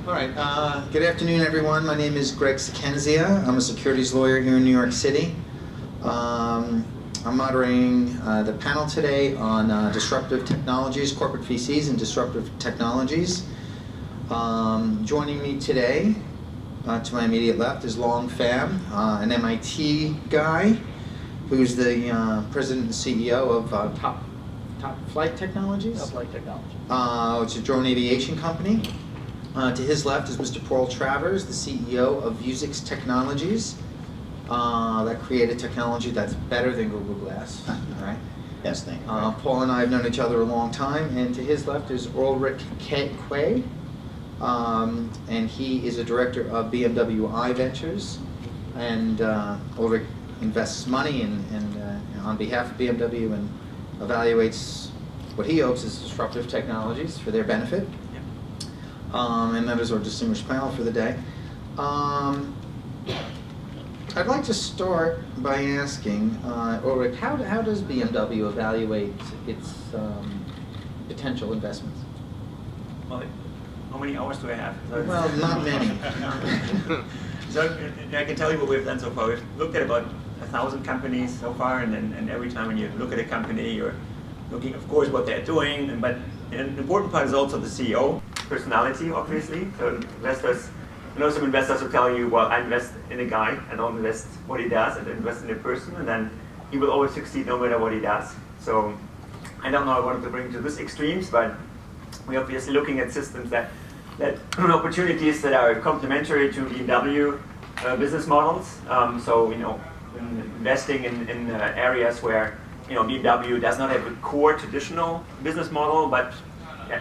All right. Good afternoon, everyone. My name is Greg Sakenzia. I'm a securities lawyer here in New York City. I'm moderating the panel today on disruptive technologies, corporate VCs, and disruptive technologies. Joining me today, to my immediate left, is Long Pham, an MIT guy who's the president and CEO of Topflight Technologies. Topflight Technology. It's a drone aviation company. To his left is Mr. Paul Travers, the CEO of Vuzix Technologies, that created technology that's better than Google Glass. Right? Yes, thank you. Paul and I have known each other a long time, and to his left is Ulrich Quay, and he is a director of BMW I Ventures, and Ulrich invests money on behalf of BMW and evaluates what he hopes is disruptive technologies for their benefit. And that is our distinguished panel for the day. I'd like to start by asking, Ulrich, how does BMW evaluate its potential investments? Well, how many hours do I have? Well, not many. So I can tell you what we've done so far. We've looked at about 1,000 companies so far, and every time when you look at a company, you're looking, of course, what they're doing, but an important part is also the CEO. Personality, obviously. So investors, some investors will tell you, well, I invest in a guy, I don't invest what he does, I invest in a person, and then he will always succeed no matter what he does. So I don't know I wanted to bring to this extremes, but we're obviously looking at systems that opportunities that are complementary to BMW business models. Investing in areas where BMW does not have a core traditional business model, but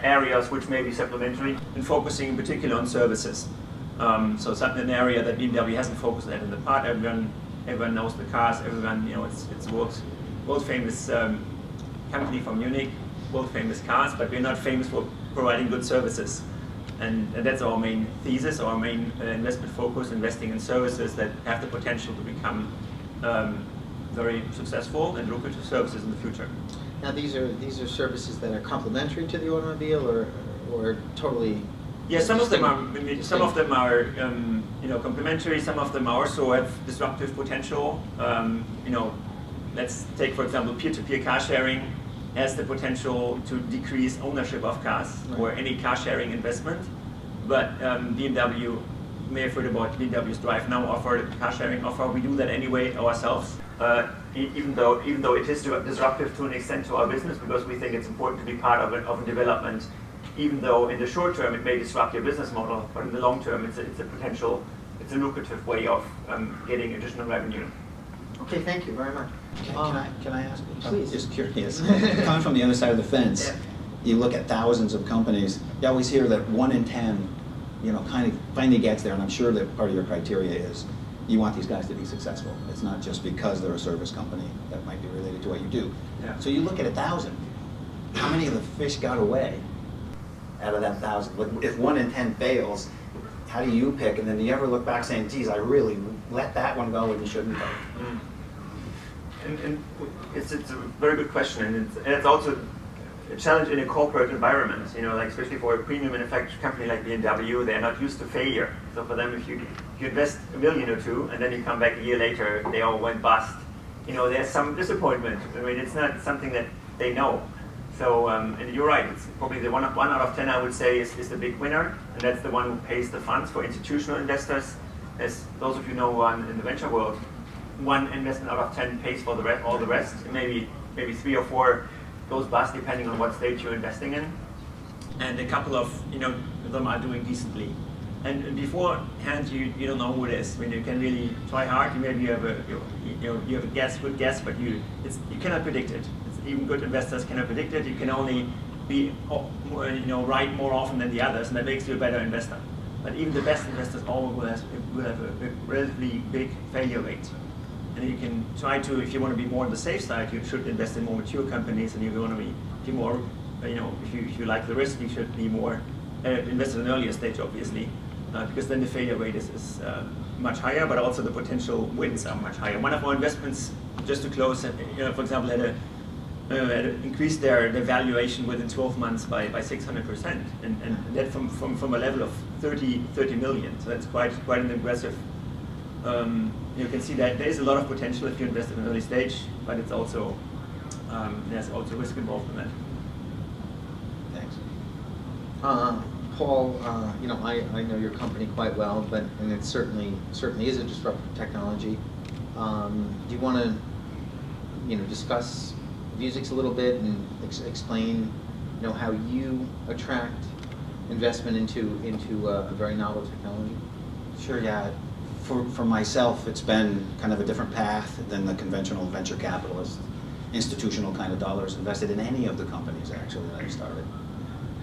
areas which may be supplementary, and focusing in particular on services. So something an area that BMW hasn't focused on in the past. Everyone knows the cars. Everyone, it's world famous company from Munich, world famous cars, but we're not famous for providing good services. And that's our main thesis, our main investment focus, investing in services that have the potential to become very successful and lucrative services in the future. Now, these are services that are complementary to the automobile, or totally. Yeah, some of them are complementary. Some of them also have disruptive potential. Let's take, for example, peer-to-peer car sharing has the potential to decrease ownership of cars, right, or any car sharing investment. But BMW, you may have heard about BMW's Drive Now offer, the car sharing offer. We do that anyway ourselves. Even though it is disruptive to an extent to our business, because we think it's important to be part of a development, even though in the short term it may disrupt your business model, but in the long term it's a lucrative way of getting additional revenue. Okay, thank you very much. Can I ask? Please. Just curious. Coming from the other side of the fence, yeah, you look at thousands of companies. You always hear that 1 in 10, kind of finally gets there, and I'm sure that part of your criteria is you want these guys to be successful. It's not just because they're a service company that might be related to what you do. Yeah. So you look at 1,000. How many of the fish got away out of that 1,000? If 1 in 10 fails, how do you pick? And then do you ever look back saying, geez, I really let that one go and shouldn't have? And it's a very good question, and it's also a challenge in a corporate environment. Like especially for a premium manufacturing company like BMW, they're not used to failure. So for them, if you invest $1 million or $2 million and then you come back a year later, they all went bust. There's some disappointment. I mean, it's not something that they know. So, and you're right, it's probably the one out of 10 I would say is the big winner, and that's the one who pays the funds for institutional investors. As those of you know in the venture world, 1 investment out of 10 pays for all the rest. Maybe 3 or 4 goes bust depending on what stage you're investing in, and a couple of them are doing decently. And beforehand, you don't know who it is. I mean, you can really try hard. You maybe have a good guess, but you cannot predict it. Even good investors cannot predict it. You can only be right more often than the others, and that makes you a better investor. But even the best investors always will have a relatively big failure rate. And you can try to, if you want to be more on the safe side, you should invest in more mature companies, and if you want to be more, if you like the risk, you should be more invest at an earlier stage, obviously, because then the failure rate is much higher, but also the potential wins are much higher. One of our investments, just to close, for example, had increased their valuation within 12 months by 600%, and that from a level of 30 million. So that's quite an aggressive. You can see that there is a lot of potential if you invest in an early stage, but it's also there's also risk involved in that. Thanks. Paul, I know your company quite well, and it certainly is a disruptive technology. Do you want to, discuss Vuzix a little bit and explain, how you attract investment into a very novel technology? Sure, yeah. For myself, it's been kind of a different path than the conventional venture capitalist, institutional kind of dollars invested in any of the companies actually that I started.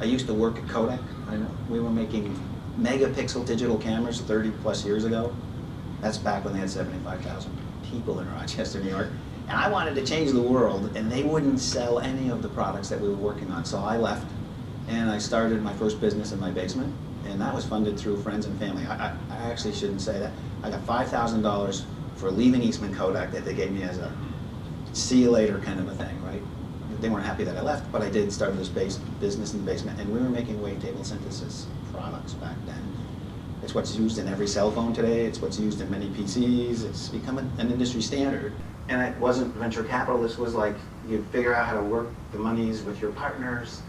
I used to work at Kodak. I know we were making megapixel digital cameras 30 plus years ago. That's back when they had 75,000 people in Rochester, New York. And I wanted to change the world, and they wouldn't sell any of the products that we were working on. So I left, and I started my first business in my basement, and that was funded through friends and family. I actually shouldn't say that. I got $5,000 for leaving Eastman Kodak that they gave me as a see you later kind of a thing, right? They weren't happy that I left, but I did start this business in the basement, and we were making wavetable synthesis products back then. It's what's used in every cell phone today. It's what's used in many PCs. It's become an industry standard. And it wasn't venture capital. This was like you figure out how to work the monies with your partners.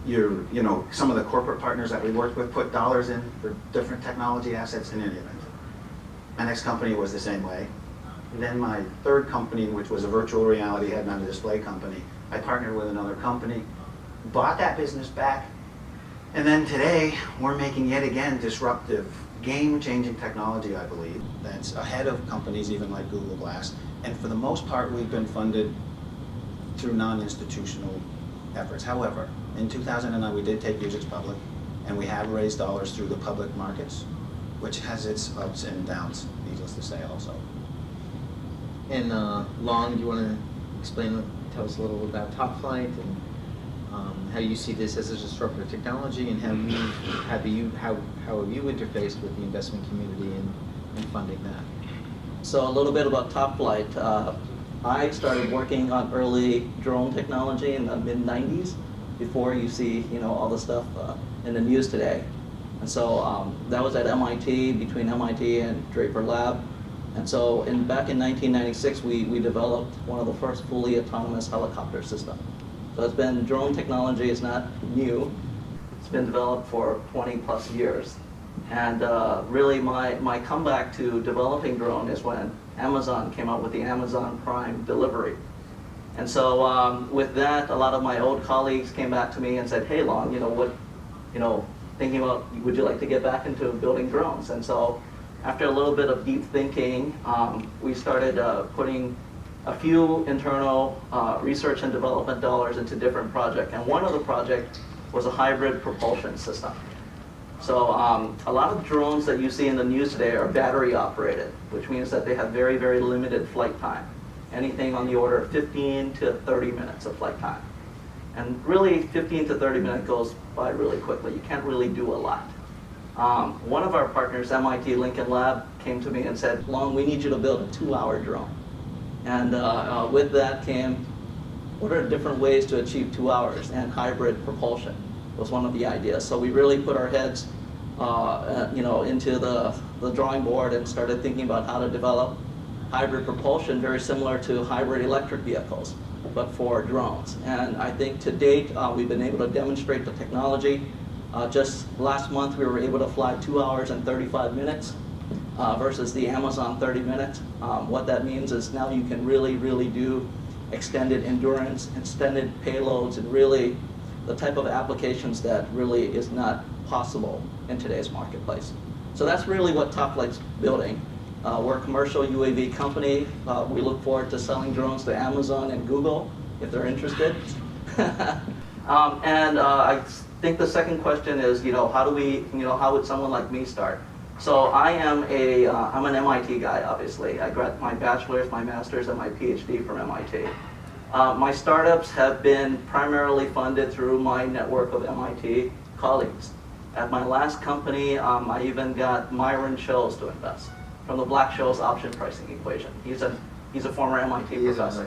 Some of the corporate partners that we worked with put dollars in for different technology assets in any event. My next company was the same way. And then my third company, which was a virtual reality head-mounted display company, I partnered with another company, bought that business back, and then today we're making yet again disruptive, game-changing technology, I believe, that's ahead of companies even like Google Glass. And for the most part, we've been funded through non-institutional efforts. However, in 2009, we did take Vuzix public, and we have raised dollars through the public markets, which has its ups and downs, needless to say also. And Long, do you want to tell us a little bit about Topflight and how you see this as a disruptive technology, and how have you interfaced with the investment community in funding that? So a little bit about Topflight. I started working on early drone technology in the mid-90s, before you see all the stuff in the news today. And so that was at MIT, between MIT and Draper Lab. And so back in 1996, we developed one of the first fully autonomous helicopter systems. So drone technology is not new. It's been developed for 20 plus years. And really my comeback to developing drone is when Amazon came out with the Amazon Prime delivery. And so with that, a lot of my old colleagues came back to me and said, hey Long, thinking about, would you like to get back into building drones? And so after a little bit of deep thinking, we started putting a few internal research and development dollars into different projects. And one of the projects was a hybrid propulsion system. So a lot of drones that you see in the news today are battery operated, which means that they have very, very limited flight time. Anything on the order of 15 to 30 minutes of flight time. And really 15 to 30 minutes goes by really quickly. You can't really do a lot. One of our partners, MIT Lincoln Lab, came to me and said, Long, we need you to build a 2-hour drone. And with that came, what are different ways to achieve 2 hours? And hybrid propulsion was one of the ideas. So we really put our heads into the drawing board and started thinking about how to develop hybrid propulsion, very similar to hybrid electric vehicles, but for drones. And I think to date, we've been able to demonstrate the technology. Just last month, we were able to fly 2 hours and 35 minutes versus the Amazon 30 minutes. What that means is now you can really, really do extended endurance, extended payloads, and really the type of applications that really is not possible in today's marketplace. So that's really what Topflight's building. We're a commercial UAV company. We look forward to selling drones to Amazon and Google if they're interested. I think the second question is, how would someone like me start? So I'm an MIT guy, obviously. I got my bachelor's, my master's, and my PhD from MIT. My startups have been primarily funded through my network of MIT colleagues. At my last company, I even got Myron Scholes to invest from the Black-Scholes option pricing equation. He's a former MIT professor.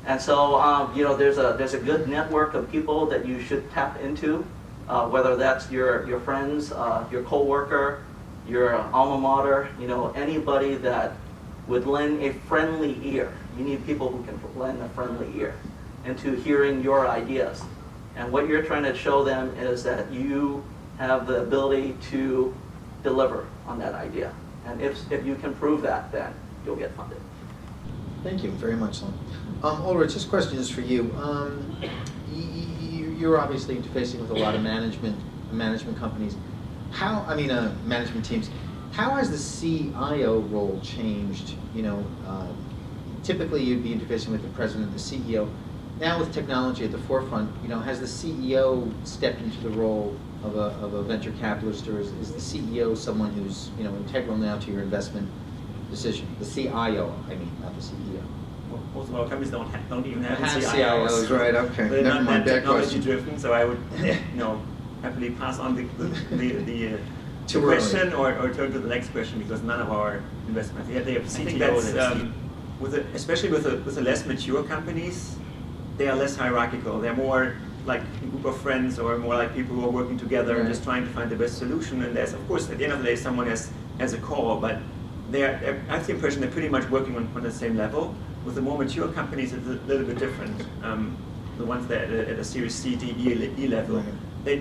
And so there's a good network of people that you should tap into whether that's your friends, your coworker, your alma mater, anybody that would lend a friendly ear. You need people who can lend a friendly ear into hearing your ideas. And what you're trying to show them is that you have the ability to deliver on that idea. And if you can prove that, then you'll get funded. Thank you very much, Lon. Ulrich, this question is for you. You're obviously interfacing with a lot of management companies. Management teams. How has the CIO role changed? Typically you'd be interfacing with the president, the CEO. Now with technology at the forefront, has the CEO stepped into the role of a venture capitalist, or is the CEO someone who's integral now to your investment decision? The CIO, not the CEO. Well, most of our companies don't even have CIOs. CIOs. Right? Okay. They're Never not mind. that That question. technology driven, so I would happily pass on the Too question or turn to the next question, because none of our investments. Yeah, they have CTO. That's especially with the less mature companies, they are less hierarchical. They're more like a group of friends, or more like people who are working together and just trying to find the best solution. And there's, of course, at the end of the day, someone has a call, but I have the impression they're pretty much working on the same level. With the more mature companies, it's a little bit different. The ones that are at a Series C, D, E level, they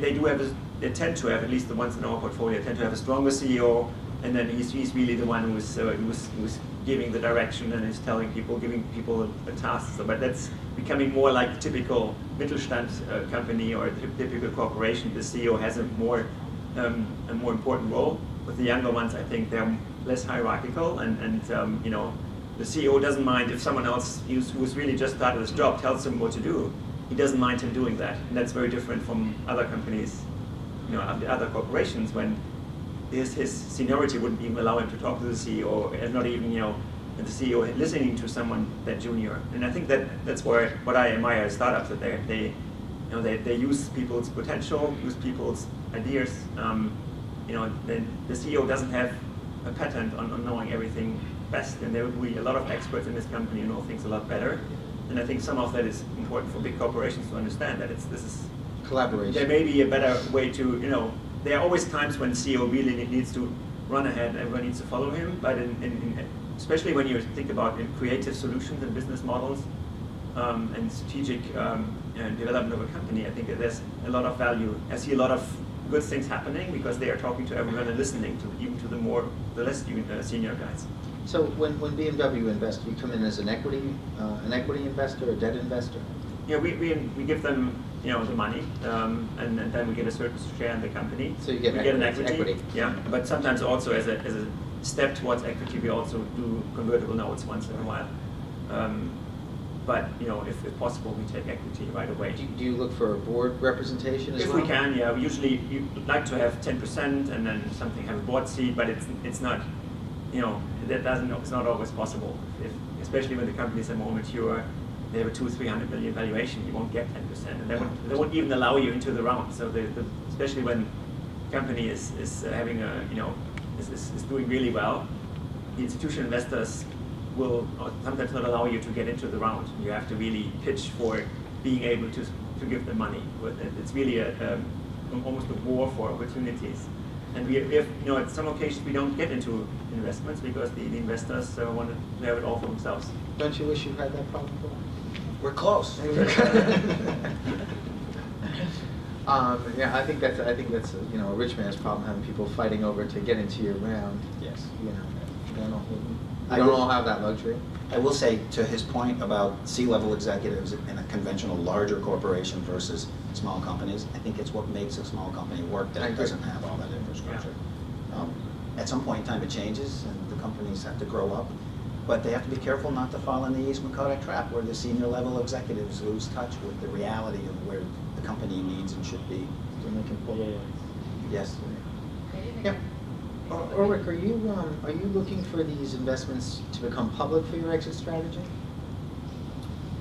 tend to have, at least the ones in our portfolio, tend to have a stronger CEO, and then he's really the one who's giving the direction and is giving people a task. But that's becoming more like a typical Mittelstand company or a typical corporation. The CEO has a more important role. With the younger ones, I think they're less hierarchical, and the CEO doesn't mind if someone else who's really just started his job tells him what to do. He doesn't mind him doing that, and that's very different from other companies, other corporations, when his seniority wouldn't even allow him to talk to the CEO, and not even the CEO listening to someone that junior. And I think that's what I admire at startups, that they use people's potential, use people's ideas. The CEO doesn't have a patent on knowing everything best, and there will be a lot of experts in this company who know things a lot better. And I think some of that is important for big corporations to understand, that this is collaboration. There may be a better way to, there are always times when CEO really needs to run ahead, everyone needs to follow him, but especially when you think about creative solutions and business models and strategic development of a company, I think there's a lot of value. I see a lot of good things happening because they are talking to everyone and listening even to the less senior guys. So when BMW invests, you come in as an equity investor, a debt investor? Yeah, we give them the money, and then we get a certain share in the company. So you get an equity. Yeah, but sometimes also as a step towards equity, we also do convertible notes once in a while. But if possible, we take equity right away. Do you look for a board representation as well? If we can, yeah. We usually like to have 10% and then something have a board seat, but it's not, it's not always possible. Especially when the companies are more mature, they have a 200-300 million valuation, you won't get 10%, and they won't even allow you into the round. So especially when company is having is doing really well, the institutional investors will sometimes not allow you to get into the round. You have to really pitch for being able to give them money. It's really almost a war for opportunities. And we have, at some occasions we don't get into investments because the investors want to have it all for themselves. Don't you wish you had that problem before? We're close. Yeah, I think that's a rich man's problem, having people fighting over to get into your round. Yes. I don't all have that luxury. I will say, to his point about C-level executives in a conventional larger corporation versus small companies, I think it's what makes a small company work, that it doesn't have all that infrastructure. At some point in time it changes and the companies have to grow up, but they have to be careful not to fall in the Eastman Kodak trap where the senior level executives lose touch with the reality of where the company needs and should be. So they can pull away. Yes. Yep. Ulrich, are you looking for these investments to become public for your exit strategy?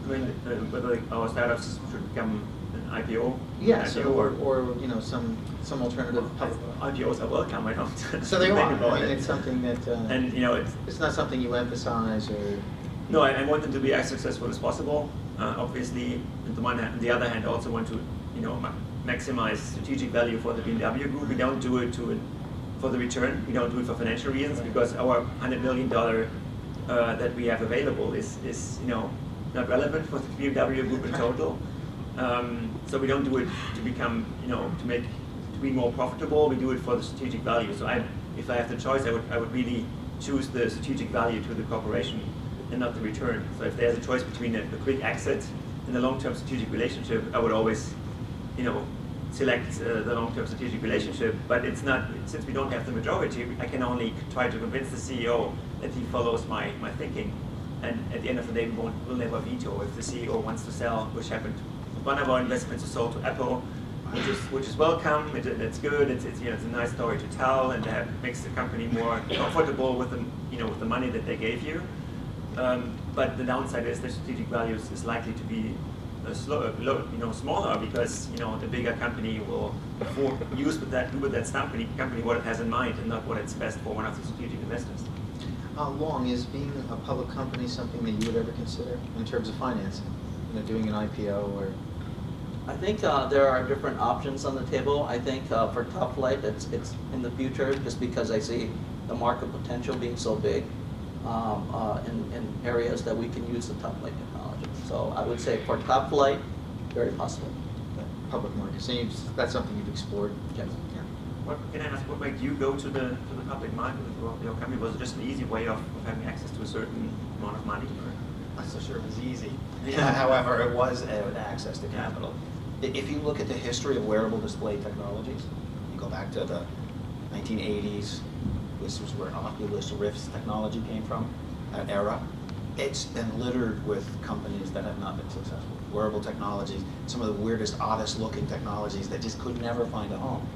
I mean, whether our startups should become an IPO? Yes, IPO or some alternative public. IPOs are welcome, I don't. So they are. About It's something that. And it's not something you emphasize or. No, I want them to be as successful as possible. Obviously, on the other hand, I also want to, maximize strategic value for the BMW group. We don't do it for the return. We don't do it for financial reasons because our $100 million that we have available is not relevant for the BMW group in total. So we don't do it to become, to be more profitable. We do it for the strategic value. So if I have the choice, I would really choose the strategic value to the corporation and not the return. So if there's a choice between a quick exit and a long-term strategic relationship, I would always, select the long-term strategic relationship. But it's not, since we don't have the majority, I can only try to convince the CEO that he follows my thinking. And at the end of the day, we'll never veto if the CEO wants to sell, which happened. One of our investments is sold to Apple, which is welcome. It's good. It's a nice story to tell, and that makes the company more comfortable with the money that they gave you. But the downside is the strategic value is likely to be smaller because the bigger company will do with that company what it has in mind and not what it's best for one of the strategic investors. How long is being a public company something that you would ever consider in terms of financing? Doing an IPO or? I think there are different options on the table. I think for Topflight, it's in the future just because I see the market potential being so big in areas that we can use the Topflight technology. So I would say for Topflight, very possible. Public market. So that's something you've explored? Yes. Yeah. What can I ask? What made you go to the public market with your company? Was it just an easy way of having access to a certain amount of money? I'm not so sure it was easy. However, it was access to capital. If you look at the history of wearable display technologies, you go back to the 1980s, this was where Oculus Rift technology came from, that era. It's been littered with companies that have not been successful. Wearable technologies, some of the weirdest, oddest looking technologies that just could never find a home.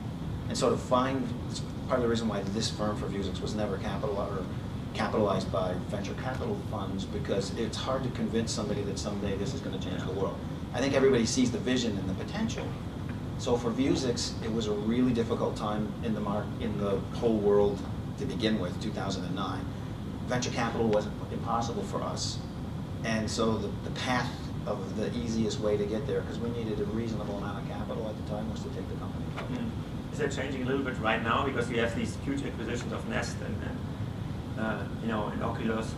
And so it's part of the reason why this firm for Vuzix was never capitalized by venture capital funds, because it's hard to convince somebody that someday this is going to change the world. I think everybody sees the vision and the potential. So for Vuzix, it was a really difficult time in the whole world to begin with, 2009. Venture capital wasn't impossible for us. And so the path of the easiest way to get there, because we needed a reasonable amount of capital at the time, was to take the company public. Is that changing a little bit right now? Because you have these huge acquisitions of Nest and Oculus.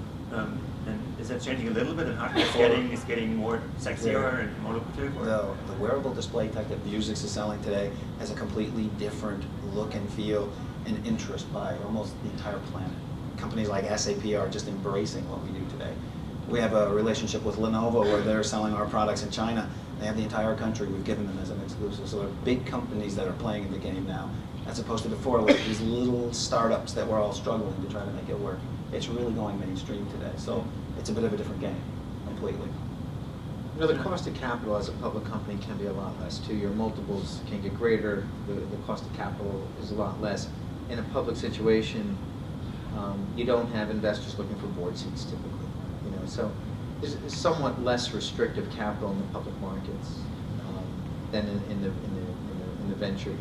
And is that changing a little bit? And hardware is getting more sexier and more lucrative? The wearable display tech that Vuzix is selling today has a completely different look and feel and interest by almost the entire planet. Companies like SAP are just embracing what we do today. We have a relationship with Lenovo where they're selling our products in China. They have the entire country. We've given them as an exclusive. So they're big companies that are playing in the game now, as opposed to before, like these little startups that were all struggling to try to make it work. It's really going mainstream today. So it's a bit of a different game, completely. The cost of capital as a public company can be a lot less too. Your multiples can get greater. The cost of capital is a lot less. In a public situation, you don't have investors looking for board seats typically. So there's somewhat less restrictive capital in the public markets than in the venture.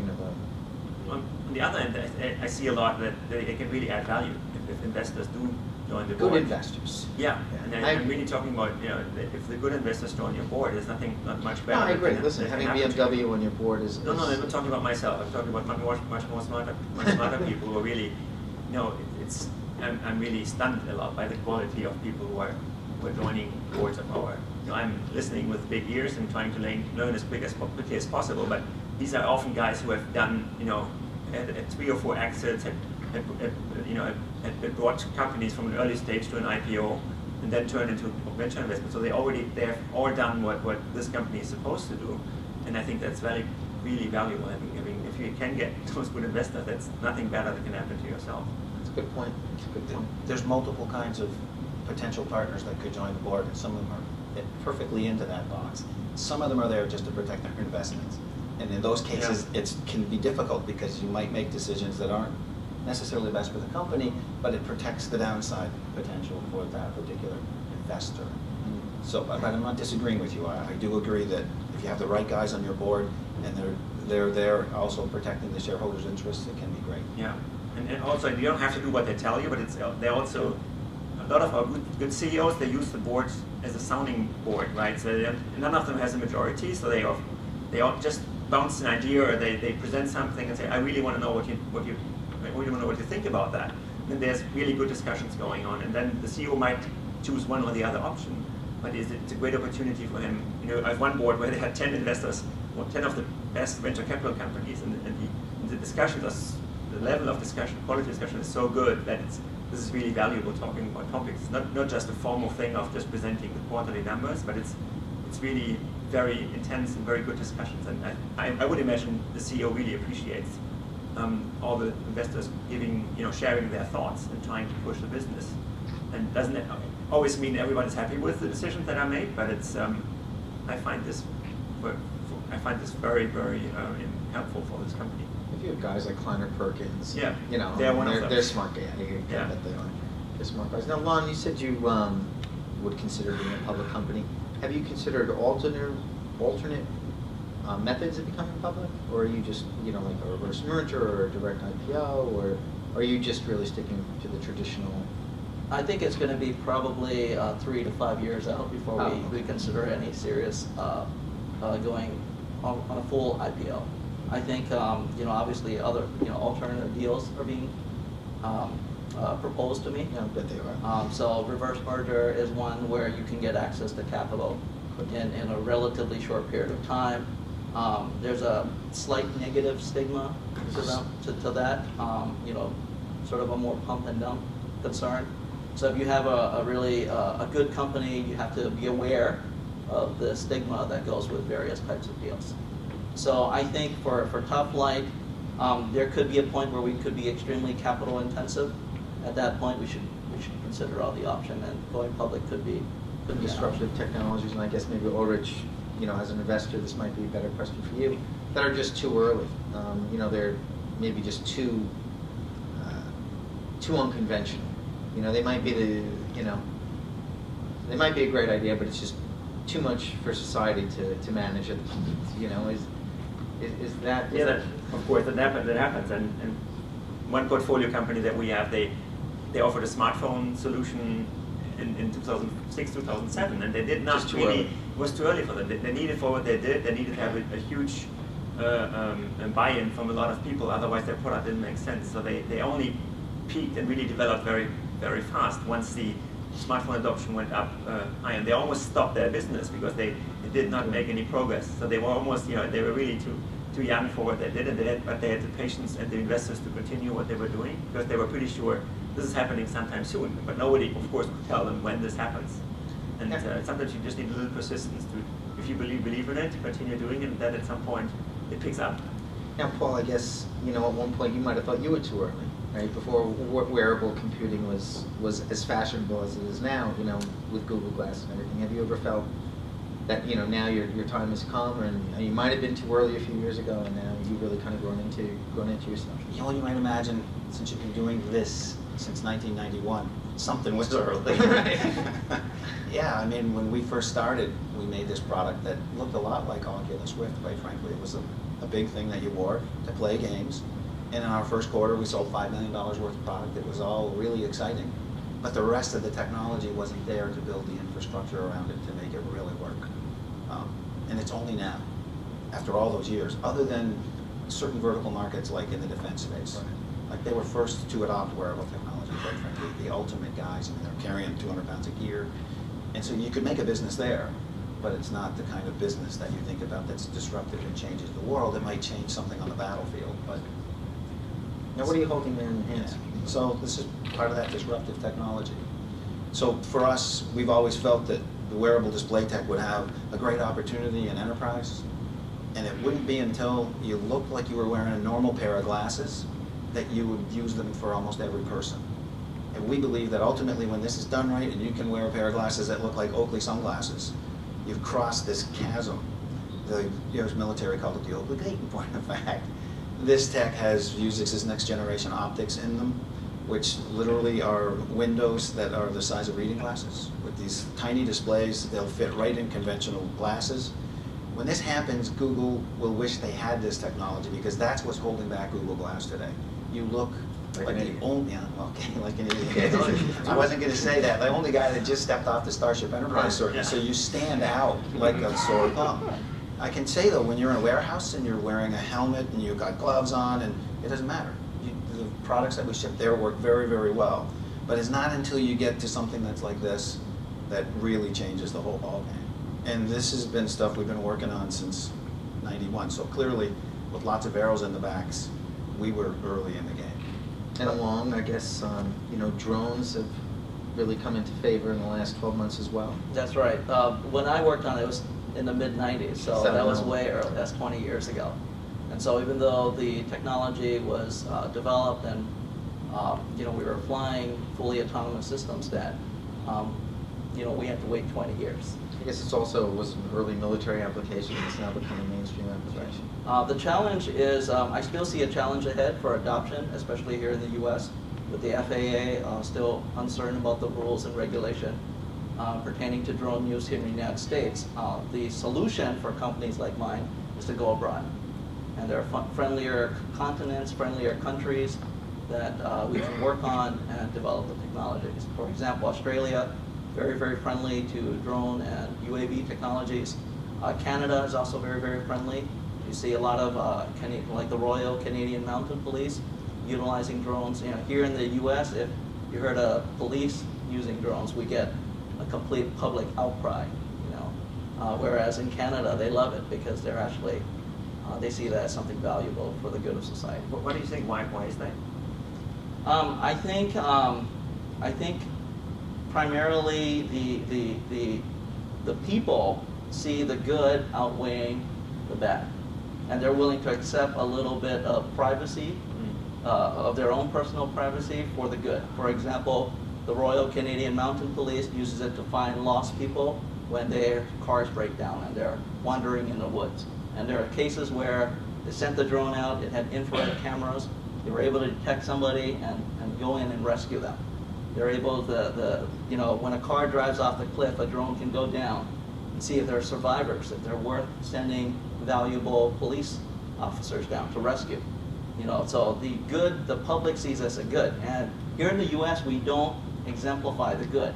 On the other end, I see a lot that it can really add value if investors do join the board. Good investors. Yeah, and I'm really talking about if the good investors join your board, there's not much better. No, I agree. Listen, having BMW on your board is. No, I'm not talking about myself. I'm talking about much more smarter people who are really, I'm really stunned a lot by the quality of people who are joining boards of our. I'm listening with big ears and trying to learn as quickly as possible. But these are often guys who have done, had 3 or 4 exits, had brought companies from an early stage to an IPO, and then turned into venture investment. So they have all done what this company is supposed to do, and I think that's really valuable. I mean, if you can get those good investors, that's nothing better that can happen to yourself. That's a good point. There's multiple kinds of potential partners that could join the board, and some of them are perfectly into that box. Some of them are there just to protect their investments. And in those cases, it can be difficult because you might make decisions that aren't necessarily best for the company, but it protects the downside potential for that particular investor. So, but I'm not disagreeing with you. I do agree that if you have the right guys on your board and they're there also protecting the shareholders' interests, it can be great. Yeah, and also you don't have to do what they tell you, but they also. A lot of our good CEOs, they use the boards as a sounding board, right? So none of them has a majority, so they all just bounce an idea or they present something and say, I really want to know I really want to know what you think about that. Then there's really good discussions going on, and then the CEO might choose one or the other option. But it's a great opportunity for him. I have one board where they had 10 investors, 10 of the best venture capital companies, and the discussions, the level of discussion, quality discussion is so good that this is really valuable talking about topics. It's not just a formal thing of just presenting the quarterly numbers, but it's really very intense and very good discussions. And I would imagine the CEO really appreciates all the investors sharing their thoughts and trying to push the business. And doesn't it always mean everyone is happy with the decisions that are made? But it's I find this very, very helpful for this company. If you have guys like Kleiner Perkins, yeah, they're smart guys. Yeah. They're smart guys. Now, Lon, you said you would consider being a public company. Have you considered alternate methods of becoming public, or are you just like a reverse merger or a direct IPO, or are you just really sticking to the traditional? I think it's going to be probably 3 to 5 years out before we consider any serious going on a full IPO. I think obviously other alternative deals are being proposed to me. Yeah, I bet they are. So reverse merger is one where you can get access to capital in a relatively short period of time. There's a slight negative stigma to that, sort of a more pump and dump concern. So if you have a really a good company, you have to be aware of the stigma that goes with various types of deals. So I think for Topflight, there could be a point where we could be extremely capital intensive. At that point, we should consider all the options, and going public could be Disruptive technologies, and I guess maybe Ulrich, as an investor, this might be a better question for you, that are just too early. They're maybe just too unconventional. They might be they might be a great idea, but it's just too much for society to manage at the moment. Is that? Of course that happens. And one portfolio company that we have, they offered a smartphone solution in 2006, 2007, and they did not really. It was too early for them. They needed for what they did. They needed to have a huge buy-in from a lot of people. Otherwise, their product didn't make sense. So they only peaked and really developed very, very fast once the smartphone adoption went up high, and they almost stopped their business because they did not make any progress. So they were almost, they were really too young for what they did, but they had the patience and the investors to continue what they were doing because they were pretty sure this is happening sometime soon. But nobody, of course, could tell them when this happens. And sometimes you just need a little persistence to, if you believe in it, continue doing it, and then at some point it picks up. Now, Paul, I guess at one point you might have thought you were too early, right? Before wearable computing was as fashionable as it is now, with Google Glass and everything. Have you ever felt that now your time has come, and you might have been too early a few years ago, and now you've really kind of grown into yourself? You might imagine, since you've been doing this since 1991, something was early. Right. Yeah, I mean, when we first started, we made this product that looked a lot like Oculus Rift, quite frankly. It was a big thing that you wore to play games. And in our first quarter, we sold $5 million worth of product. It was all really exciting. But the rest of the technology wasn't there to build the infrastructure around it to make it really work. And it's only now, after all those years, other than certain vertical markets like in the defense space. Right. Like they were first to adopt wearable technology, quite frankly, the ultimate guys. I mean, they're carrying 200 pounds of gear. And so you could make a business there, but it's not the kind of business that you think about that's disruptive and changes the world. It might change something on the battlefield, but... Now, what are you holding there in your hands? Yeah. So this is part of that disruptive technology. So for us, we've always felt that the wearable display tech would have a great opportunity in enterprise, and it wouldn't be until you looked like you were wearing a normal pair of glasses that you would use them for almost every person. And we believe that ultimately when this is done right and you can wear a pair of glasses that look like Oakley sunglasses, you've crossed this chasm. The US military called it the obligating point of fact. This tech uses its next generation optics in them, which literally are windows that are the size of reading glasses. With these tiny displays, they'll fit right in conventional glasses. When this happens, Google will wish they had this technology because that's what's holding back Google Glass today. You look like the only, like an idiot. I wasn't going to say that. The only guy that just stepped off the Starship Enterprise circuit, so you stand out like a sore thumb. I can say though, when you're in a warehouse and you're wearing a helmet and you've got gloves on, and it doesn't matter. The products that we ship there work very, very well. But it's not until you get to something that's like this that really changes the whole ballgame. And this has been stuff we've been working on since '91. So clearly, with lots of arrows in the backs, we were early in the game. And along, I guess, drones have really come into favor in the last 12 months as well. That's right. When I worked on it, it was in the mid-90s, so that was way early. That's 20 years ago. And so even though the technology was developed and we were flying fully autonomous systems, that we had to wait 20 years. I guess it also was an early military application. It's now become a mainstream application. The challenge is, I still see a challenge ahead for adoption, especially here in the U.S. with the FAA still uncertain about the rules and regulation pertaining to drone use here in the United States. The solution for companies like mine is to go abroad. And there are friendlier continents, friendlier countries that we can work on and develop the technologies. For example, Australia, very, very friendly to drone and UAV technologies. Canada is also very, very friendly. You see a lot of, like the Royal Canadian Mounted Police utilizing drones. Here in the U.S., if you heard of police using drones, we get a complete public outcry. Whereas in Canada, they love it because they're actually they see that as something valuable for the good of society. What do you think? Why is that? I think primarily the people see the good outweighing the bad, and they're willing to accept a little bit of privacy, of their own personal privacy for the good. For example, the Royal Canadian Mounted Police uses it to find lost people when their cars break down and they're wandering in the woods. And there are cases where they sent the drone out, it had infrared cameras, they were able to detect somebody and go in and rescue them. They're able to, when a car drives off the cliff, a drone can go down and see if there are survivors, if they're worth sending valuable police officers down to rescue. So the public sees as a good. And here in the U.S., we don't exemplify the good.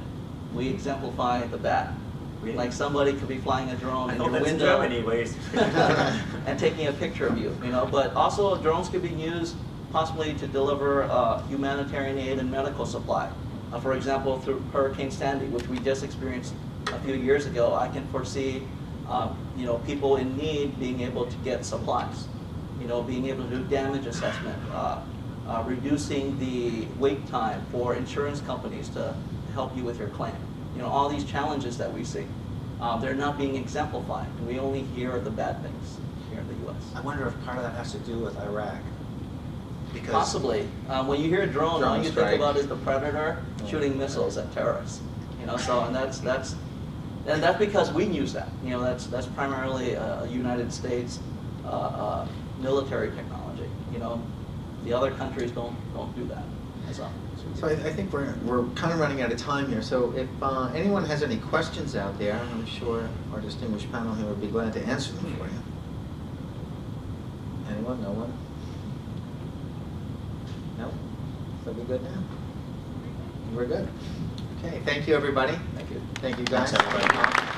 We exemplify the bad. Really? Like somebody could be flying a drone in your that's window Germany ways. and taking a picture of you. But also drones could be used possibly to deliver humanitarian aid and medical supply. For example, through Hurricane Sandy, which we just experienced a few years ago, I can foresee people in need being able to get supplies, being able to do damage assessment, reducing the wait time for insurance companies to help you with your claim. All these challenges that we see, they're not being exemplified. We only hear the bad things here in the U.S. I wonder if part of that has to do with Iraq. Because Possibly. When you hear a drone, all you strike. think about is the predator shooting missiles at terrorists. And that's because we use that. That's primarily a United States military technology. The other countries don't do that. So I think we're kind of running out of time here. So if anyone has any questions out there, I'm sure our distinguished panel here would be glad to answer them for you. Anyone? No one? No? So we good now? We're good. Okay, thank you everybody. Thank you. Thank you guys. Thanks, everybody.